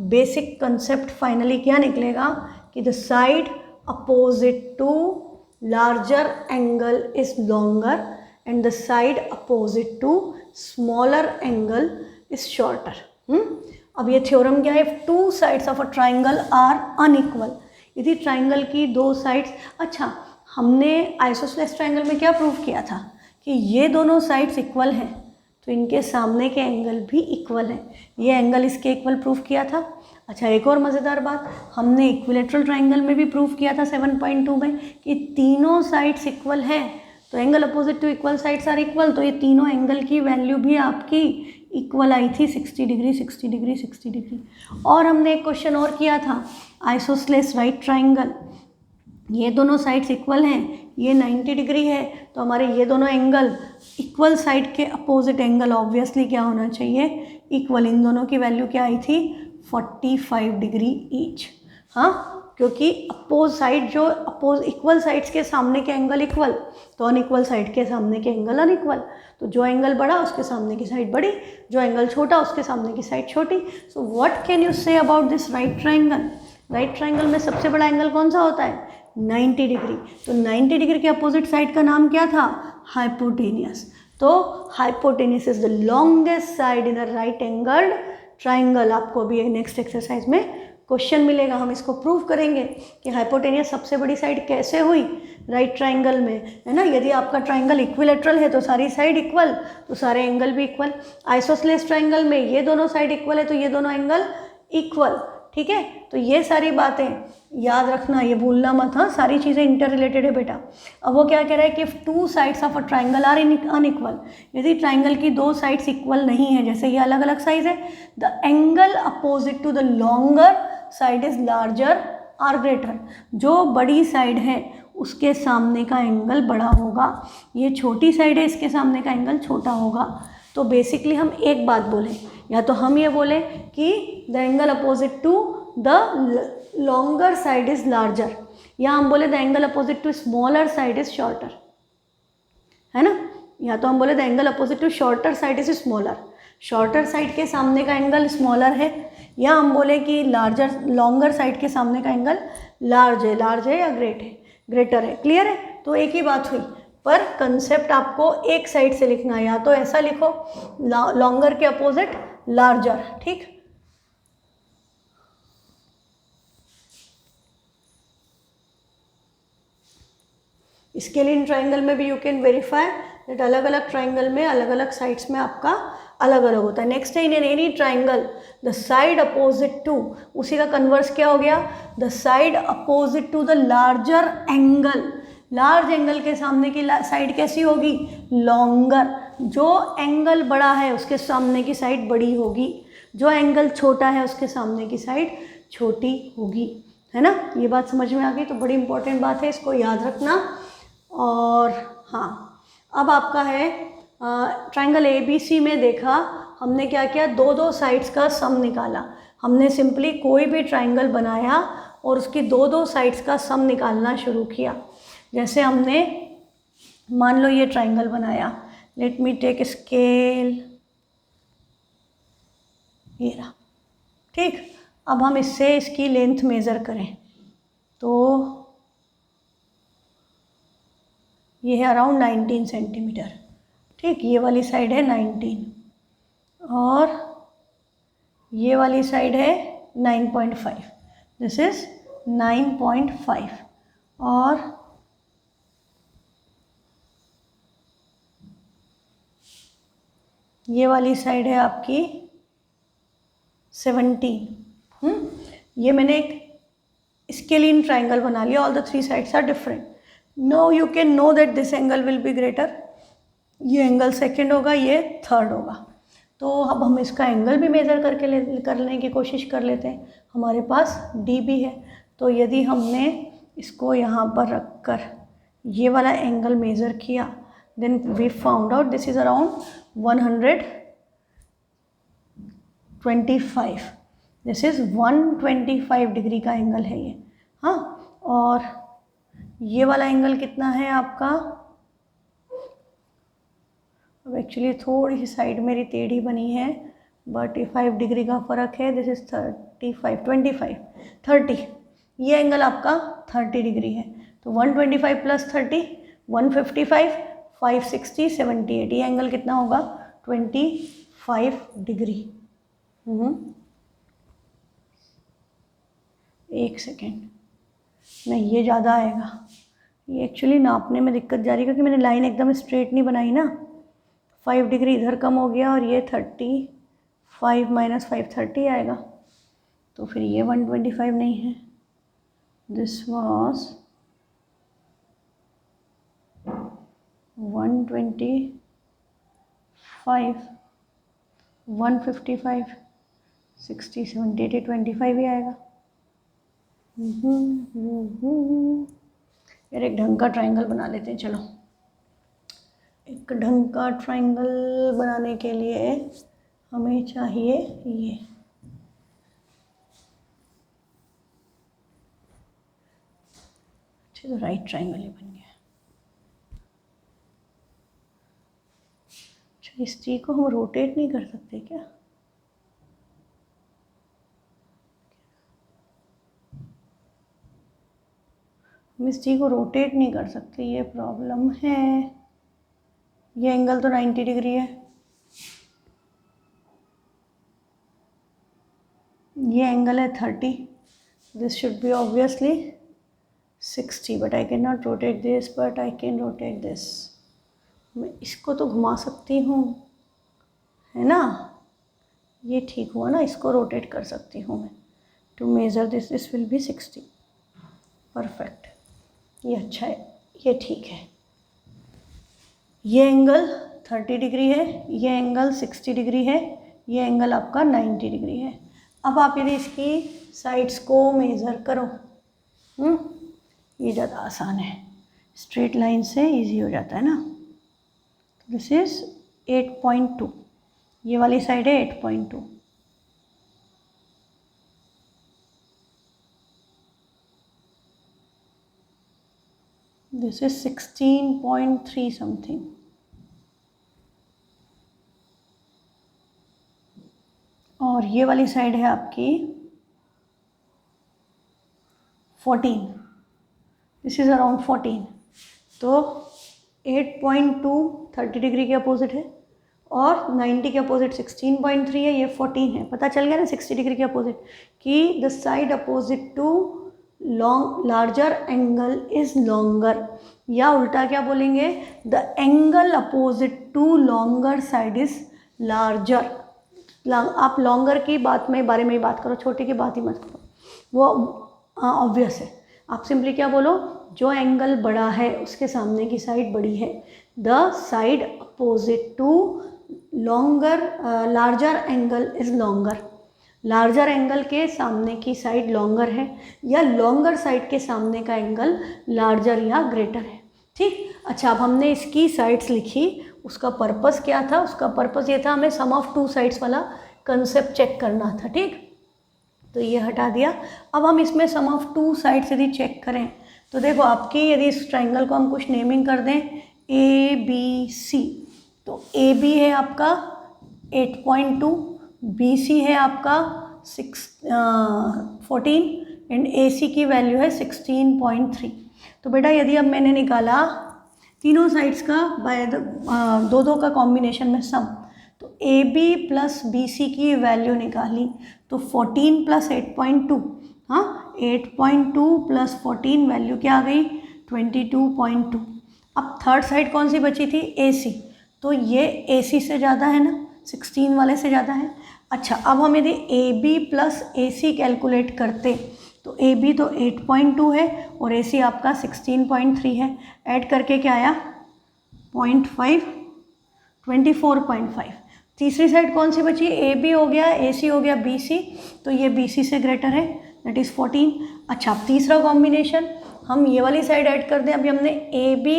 बेसिक कंसेप्ट फाइनली क्या निकलेगा कि the side opposite to larger angle is longer and the side opposite to smaller angle is shorter. अब ये थ्योरम क्या है? If two sides of a triangle are unequal, यदि ट्राइंगल की दो साइड्स, अच्छा, हमने आइसोसेलेस ट्राइंगल में क्या प्रूव किया था कि ये दोनों साइड्स इक्वल हैं तो इनके सामने के एंगल भी इक्वल हैं। ये एंगल इसके इक्वल प्रूव किया था। अच्छा, एक और मज़ेदार बात, हमने इक्विलेटरल ट्राइंगल में भी प्रूव किया था 7.2 में कि तीनों साइड्स इक्वल हैं तो angle opposite to equal sides are equal. तो ये तीनों एंगल की वैल्यू भी आपकी इक्वल आई थी, 60 डिग्री, 60 डिग्री, 60 डिग्री। और हमने एक क्वेश्चन और किया था, आइसोसेलेस राइट ट्राइंगल, ये दोनों साइड्स इक्वल हैं, ये 90 डिग्री है तो हमारे ये दोनों एंगल इक्वल साइड के अपोजिट एंगल ऑब्वियसली क्या होना चाहिए, इक्वल। इन दोनों की वैल्यू क्या आई थी, 45 डिग्री ईच। हाँ, क्योंकि अपोज साइड जो इक्वल साइड्स के सामने के एंगल इक्वल, तो अनइक्वल साइड के सामने के एंगल अनइक्वल। तो जो एंगल बड़ा उसके सामने की साइड बड़ी, जो एंगल छोटा उसके सामने की साइड छोटी। So what can you say about this right triangle? Right triangle में सबसे बड़ा एंगल कौन सा होता है, 90 डिग्री। तो 90 डिग्री के अपोजिट साइड का नाम क्या था, हाइपोटेनियस। तो hypotenuse is the longest side in a right angled triangle. आपको अभी नेक्स्ट एक्सरसाइज में क्वेश्चन मिलेगा, हम इसको प्रूव करेंगे कि हाइपोटेनियस सबसे बड़ी साइड कैसे हुई राइट ट्राइंगल में, है ना। यदि आपका ट्राइंगल इक्विलेटरल है तो सारी साइड इक्वल, तो सारे एंगल भी इक्वल। आइसोसेलेस ट्राइंगल में ये दोनों साइड इक्वल है तो ये दोनों एंगल इक्वल, ठीक है। तो ये सारी बातें याद रखना, ये भूलना मत। हाँ, सारी चीज़ें इंटर रिलेटेड है बेटा। अब वो क्या कह रहा है कि if two sides of a triangle are unequal, यदि ट्राइंगल की दो साइड्स इक्वल नहीं है, जैसे ये अलग अलग साइज है, the angle opposite to the longer side is larger or greater. जो बड़ी साइड है उसके सामने का एंगल बड़ा होगा, ये छोटी साइड है इसके सामने का एंगल छोटा होगा। तो बेसिकली हम एक बात बोलें, या तो हम ये बोले कि the angle opposite to the longer side is larger, या हम बोले the angle opposite to smaller side is shorter, है ना। या तो हम बोले the angle opposite to shorter side is smaller, shorter side के सामने का एंगल स्मॉलर है, या हम बोले कि लॉन्गर साइड के सामने का एंगल लार्ज है या ग्रेटर है। क्लियर है? तो एक ही बात हुई, पर कंसेप्ट आपको एक साइड से लिखना है, या तो ऐसा लिखो लॉन्गर के अपोजिट लार्जर, ठीक। इसके लिए इन ट्राइंगल में भी यू कैन वेरीफाई दैट अलग अलग ट्राइंगल में अलग अलग साइड्स में आपका अलग अलग होता है। नेक्स्ट है in any triangle the side opposite to, उसी का कन्वर्स क्या हो गया, the side opposite to the larger angle. Large angle के सामने की साइड कैसी होगी, लॉन्गर। जो एंगल बड़ा है उसके सामने की साइड बड़ी होगी, जो एंगल छोटा है उसके सामने की साइड छोटी होगी, है ना। ये बात समझ में आ गई? तो बड़ी इंपॉर्टेंट बात है, इसको याद रखना। और हाँ, अब आपका है ट्राइंगल ABC में देखा हमने क्या किया, दो साइड्स का सम निकाला। हमने सिंपली कोई भी ट्राइंगल बनाया और उसकी दो दो साइड्स का सम निकालना शुरू किया। जैसे हमने मान लो ये ट्राइंगल बनाया, लेट मी टेक स्केल, ये रहा, ठीक। अब हम इससे इसकी लेंथ मेज़र करें तो ये है अराउंड 19 सेंटीमीटर, ठीक। ये वाली साइड है 19 और ये वाली साइड है 9.5, दिस इज़ 9.5 और ये वाली साइड है आपकी 17। ये मैंने एक स्केलिन ट्राइंगल बना लिया, all the three sides are different. No you can know that this angle will be greater, ये एंगल सेकंड होगा, ये थर्ड होगा। तो अब हम इसका एंगल भी मेज़र करने की कोशिश कर लेते हैं। हमारे पास डी भी है, तो यदि हमने इसको यहाँ पर रख कर ये वाला एंगल मेज़र किया, then we found out this is around 125, this is 125 degree का एंगल है ये, हाँ। और ये वाला एंगल कितना है आपका, अब एक्चुअली थोड़ी सी साइड मेरी टेढ़ी बनी है, बट 5 डिग्री का फ़र्क है, दिस इज़ 30, ये एंगल आपका 30 डिग्री है। तो 125 प्लस 30 155, 560, 78, ये एंगल कितना होगा 25 डिग्री। एक सेकेंड, नहीं ये ज़्यादा आएगा, ये एक्चुअली नापने में दिक्कत जा रही है क्योंकि मैंने लाइन एकदम स्ट्रेट नहीं बनाई ना। 5 डिग्री इधर कम हो गया और ये 35 माइनस 5 30 आएगा, तो फिर ये 125 नहीं है, दिस वाज 125, 155, 60, 70, 80, 25 ही आएगा। यार एक ढंग का ट्राइंगल बना लेते हैं, चलो। एक ढंग का ट्राइंगल बनाने के लिए हमें चाहिए ये, अच्छा तो राइट ट्राइंगल ही बन गया। अच्छा इस चीज़ को हम रोटेट नहीं कर सकते क्या? हम इस चीज़ को रोटेट नहीं कर सकते, ये प्रॉब्लम है। ये एंगल तो 90 डिग्री है, ये एंगल है 30, this should be obviously 60, but I can not rotate this, but I can rotate this. मैं इसको तो घुमा सकती हूँ, है ना, ये ठीक हुआ ना, इसको रोटेट कर सकती हूँ मैं। To measure this will be 60, perfect, ये अच्छा है, ये ठीक है। ये एंगल 30 डिग्री है, ये एंगल 60 डिग्री है, ये एंगल आपका 90 डिग्री है। अब आप यदि इसकी साइड्स को मेज़र करो, ये ज़्यादा आसान है, स्ट्रेट लाइन से इजी हो जाता है ना। दिस इज़ 8.2, ये वाली साइड है 8.2, दिस इज 16.3 समथिंग, और ये वाली साइड है आपकी 14, दिस इज़ अराउंड 14। तो 8.2 30 डिग्री के अपोजिट है और 90 के अपोजिट 16.3 है, ये 14 है। पता चल गया ना 60 डिग्री के अपोजिट कि the side opposite to larger angle is longer, या उल्टा क्या बोलेंगे, the angle opposite to longer side is larger. आप लॉन्गर की बारे में ही बात करो, छोटे की बात ही मत करो, वो ऑब्वियस है। आप सिंपली क्या बोलो, जो एंगल बड़ा है उसके सामने की साइड बड़ी है, the side opposite to larger angle is longer. Larger angle के सामने की साइड लॉन्गर है, या लॉन्गर साइड के सामने का एंगल लार्जर या ग्रेटर है, ठीक। अच्छा, अब हमने इसकी साइड्स लिखी, उसका पर्पस क्या था? उसका पर्पस ये था हमें सम ऑफ टू साइड्स वाला कंसेप्ट चेक करना था, ठीक। तो ये हटा दिया। अब हम इसमें सम ऑफ टू साइड्स यदि चेक करें तो देखो आपकी, यदि इस ट्राइंगल को हम कुछ नेमिंग कर दें ए बी सी, तो ए बी है आपका 8.2, बी सी है आपका 14 एंड ए सी की वैल्यू है 16.3। तो बेटा यदि अब मैंने निकाला तीनों साइड्स का बाय दो दो का कॉम्बिनेशन में सम, तो A B plus B C की वैल्यू निकाली तो 14 प्लस 8.2, हाँ 8.2 प्लस 14 वैल्यू क्या आ गई 22.2। अब थर्ड साइड कौन सी बची थी ए सी, तो ये ए सी से ज़्यादा है ना, 16 वाले से ज़्यादा है। अच्छा अब हम यदि A B plus A C calculate करते तो ए बी तो 8.2 है और ए सी आपका 16.3 है, ऐड करके क्या आया 0.5, 24.5। तीसरी साइड कौन सी बची, ए बी हो गया, ए सी हो गया, बी सी, तो ये बी सी से ग्रेटर है, दैट इज़ 14। अच्छा अब तीसरा कॉम्बिनेशन हम ये वाली साइड ऐड कर दें। अभी हमने ए बी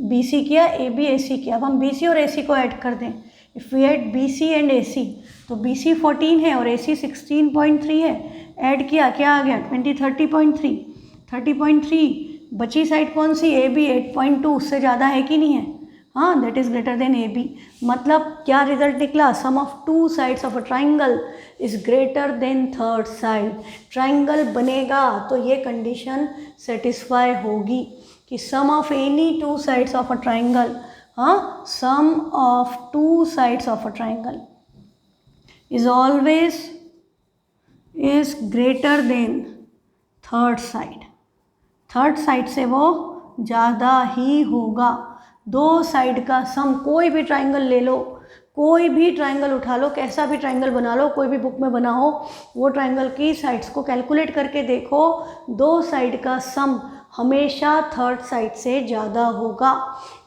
बी सी किया, ए बी ए सी किया, अब हम बी सी और ए सी को ऐड कर दें। If we add B C and A C, तो बी सी 14 है और ए सी 16.3 है, ऐड किया क्या आ गया 30.3। 30.3 बची साइड कौन सी, ए बी 8.2, उससे ज़्यादा है कि नहीं है, हाँ that is greater than A B. मतलब क्या रिजल्ट निकला, sum of two sides of a triangle is greater than third side. Triangle बनेगा तो ये कंडीशन सेटिस्फाई होगी कि sum of any two sides of a triangle, हाँ sum of two sides of a triangle is always is greater than third side. Third side से वो ज़्यादा ही होगा। दो साइड का सम, कोई भी ट्राइंगल ले लो, कोई भी ट्राइंगल उठा लो, कैसा भी ट्राइंगल बना लो, कोई भी बुक में बना हो, वो ट्राइंगल की साइड्स को कैलकुलेट करके देखो, दो साइड का सम हमेशा थर्ड साइड से ज़्यादा होगा।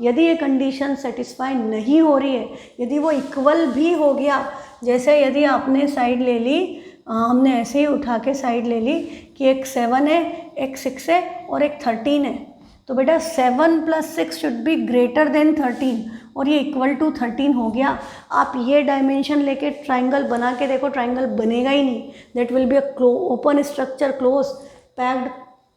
यदि ये कंडीशन सेटिस्फाई नहीं हो रही है, यदि वो इक्वल भी हो गया, जैसे यदि आपने साइड ले ली, हमने ऐसे ही उठा के साइड ले ली कि एक 7 है, एक 6 है और एक 13 है, तो बेटा 7 + 6 शुड बी ग्रेटर देन 13 और ये इक्वल टू 13 हो गया। आप ये डायमेंशन लेके ट्राइंगल बना के देखो, ट्राइंगल बनेगा ही नहीं। That will be a open structure, close packed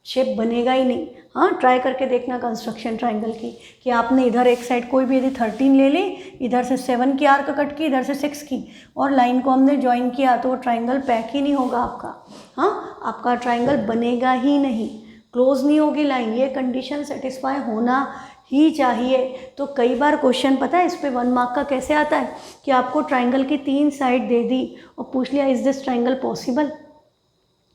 shape बनेगा ही नहीं। हाँ ट्राई करके देखना कंस्ट्रक्शन ट्राइंगल की, कि आपने इधर एक साइड कोई भी यदि 13 ले ली, इधर से 7 की आर्क कट की, इधर से 6 की, और लाइन को हमने ज्वाइन किया, तो वो ट्राइंगल पैक ही नहीं होगा आपका। हाँ आपका ट्राइंगल बनेगा ही नहीं, क्लोज नहीं होगी लाइन। ये कंडीशन सेटिस्फाई होना ही चाहिए। तो कई बार क्वेश्चन पता है इस पे 1 मार्क का कैसे आता है, कि आपको ट्राइंगल की 3 साइड दे दी और पूछ लिया इज़ दिस ट्राइंगल पॉसिबल,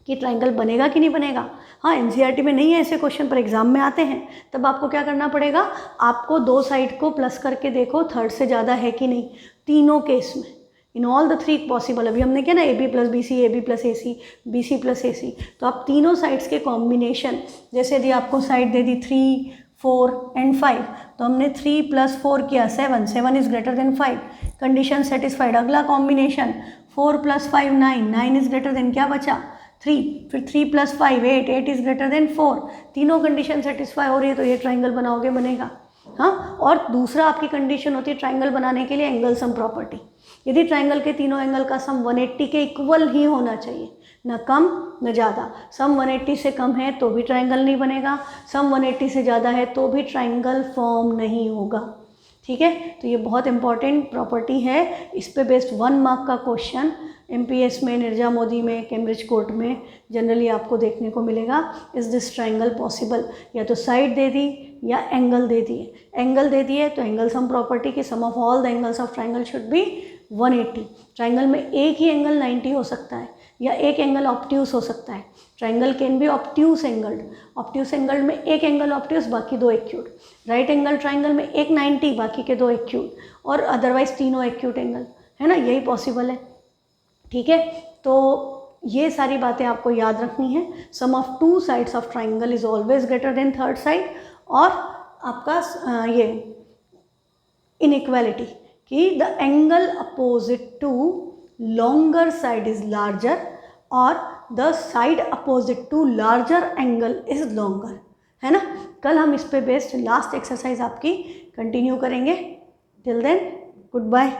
कि ट्राइंगल बनेगा कि नहीं बनेगा। हाँ एनसीईआरटी में नहीं है ऐसे क्वेश्चन, पर एग्जाम में आते हैं। तब आपको क्या करना पड़ेगा, आपको दो साइड को प्लस करके देखो थर्ड से ज़्यादा है कि नहीं, तीनों केस में, इन ऑल द 3 पॉसिबल। अभी हमने क्या ना, A B plus B C, A B plus A C, B C plus A C, तो आप तीनों साइड्स के कॉम्बिनेशन, जैसे यदि आपको साइड दे दी 3, 4 एंड 5, तो हमने 3 + 4 किया 7, 7 is greater then 5, condition satisfied. अगला कॉम्बिनेशन 4 + 5 9, 9 इज़ ग्रेटर देन क्या बचा 3, फिर 3 + 5 8, 8 इज़ ग्रेटर देन 4, तीनों कंडीशन सेटिस्फाई हो रही है, तो ये ट्राइंगल बनाओगे बनेगा। हाँ और दूसरा आपकी कंडीशन होती है ट्राइंगल बनाने के लिए एंगल सम प्रॉपर्टी। यदि ट्राइंगल के तीनों एंगल का सम 180 के इक्वल ही होना चाहिए, न कम न ज़्यादा। सम 180 से कम है तो भी ट्राइंगल नहीं बनेगा, सम 180 से ज़्यादा है तो भी ट्राइंगल फॉर्म नहीं होगा। ठीक है, तो ये बहुत इंपॉर्टेंट प्रॉपर्टी है। इस पे बेस्ड 1 मार्क का क्वेश्चन MPS में, निर्जा मोदी में, कैम्ब्रिज कोर्ट में जनरली आपको देखने को मिलेगा। इज़ दिस ट्राइंगल पॉसिबल, या तो साइड दे दी या एंगल दे दिए। एंगल दे दिए तो एंगल सम प्रॉपर्टी की sum of all the angles of triangle should be 180। Triangle में एक ही एंगल 90 हो सकता है या एक एंगल ऑब्ट्यूस हो सकता है। Triangle can be obtuse angled. Obtuse angle में एक एंगल ऑब्ट्यूस, बाकी 2 एक्यूट। राइट एंगल ट्राइंगल में एक 90, बाकी के 2 एक्यूट, और अदरवाइज तीनों एक्यूट एंगल, है ना, यही पॉसिबल है। ठीक है, तो ये सारी बातें आपको याद रखनी है। Sum of two sides of triangle is always greater than third side, और आपका ये इनइक्वालिटी कि the angle opposite to longer side is larger और the side opposite to larger angle is longer, है ना। कल हम इस पे बेस्ड लास्ट एक्सरसाइज आपकी कंटिन्यू करेंगे। Till then good bye.